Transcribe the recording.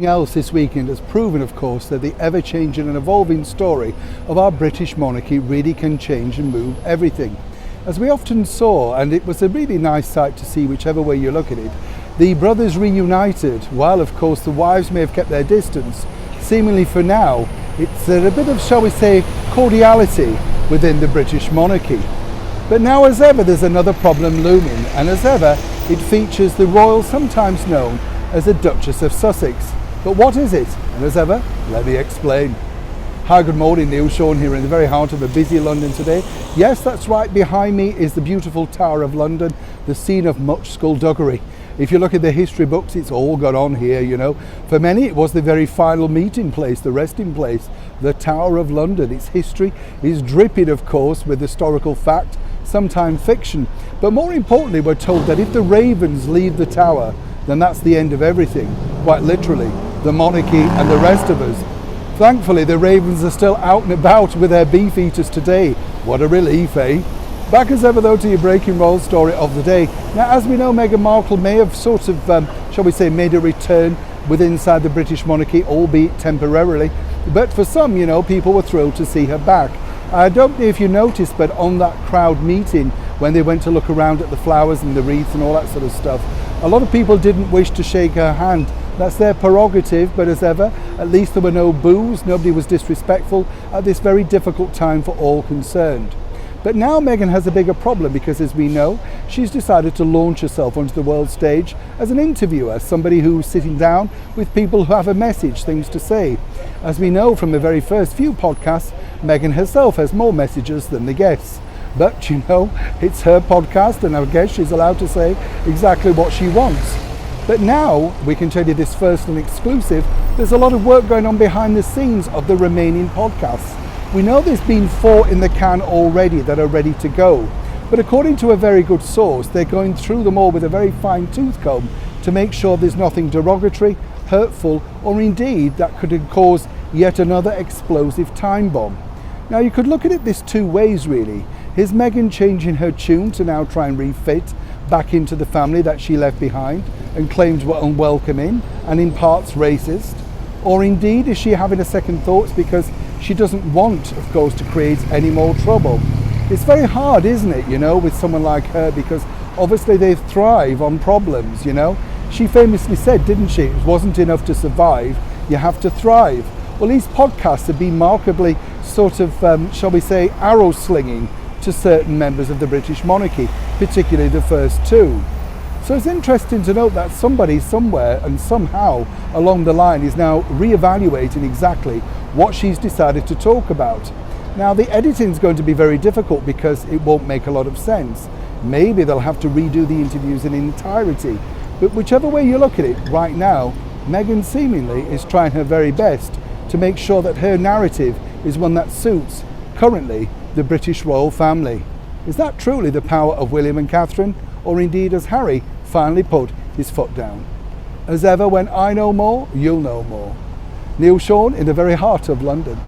Else this weekend has proven, of course, that the ever-changing and evolving story of our British monarchy really can change and move everything. As we often saw, and it was a really nice sight to see whichever way you look at it, the brothers reunited, while of course the wives may have kept their distance. Seemingly for now, it's a bit of, shall we say, cordiality within the British monarchy. But now as ever there's another problem looming, and as ever it features the royal, sometimes known as the Duchess of Sussex. But what is it? And as ever, let me explain. Hi, good morning, Neil Sean here in the very heart of a busy London today. Yes, that's right, behind me is the beautiful Tower of London, the scene of much skullduggery. If you look at the history books, it's all gone on here, you know. For many, it was the very final meeting place, the resting place, the Tower of London. Its history is dripping, of course, with historical fact, sometimes fiction. But more importantly, we're told that if the ravens leave the tower, then that's the end of everything, quite literally, the monarchy and the rest of us. Thankfully, the ravens are still out and about with their beef eaters today. What a relief, eh? Back as ever though to your breaking royal story of the day. Now, as we know, Meghan Markle may have sort of, shall we say, made a return inside the British monarchy, albeit temporarily. But for some, you know, people were thrilled to see her back. I don't know if you noticed, but on that crowd meeting, when they went to look around at the flowers and the wreaths and all that sort of stuff, a lot of people didn't wish to shake her hand. That's their prerogative, but as ever, at least there were no boos, nobody was disrespectful at this very difficult time for all concerned. But now Meghan has a bigger problem because, as we know, she's decided to launch herself onto the world stage as an interviewer, somebody who's sitting down with people who have a message, things to say. As we know from the very first few podcasts, Meghan herself has more messages than the guests. But, you know, it's her podcast and I guess she's allowed to say exactly what she wants. But now, we can tell you this first and exclusive, there's a lot of work going on behind the scenes of the remaining podcasts. We know there's been 4 in the can already that are ready to go. But according to a very good source, they're going through them all with a very fine tooth comb to make sure there's nothing derogatory, hurtful, or indeed that could cause yet another explosive time bomb. Now, you could look at it this 2 ways really. Is Meghan changing her tune to now try and refit back into the family that she left behind and claimed were unwelcome in and in parts racist? Or indeed is she having a second thoughts because she doesn't want, of course, to create any more trouble? It's very hard, isn't it, you know, with someone like her, because obviously they thrive on problems, you know. She famously said, didn't she, it wasn't enough to survive, you have to thrive. Well, these podcasts have been markedly sort of, shall we say, arrow slinging to certain members of the British monarchy, particularly the first 2. So it's interesting to note that somebody somewhere and somehow along the line is now re-evaluating exactly what she's decided to talk about. Now, the editing is going to be very difficult because it won't make a lot of sense. Maybe they'll have to redo the interviews in entirety. But whichever way you look at it, right now, Meghan seemingly is trying her very best to make sure that her narrative is one that suits, currently, the British royal family. Is that truly the power of William and Catherine? Or indeed has Harry finally put his foot down? As ever, when I know more, you'll know more. Neil Sean in the very heart of London.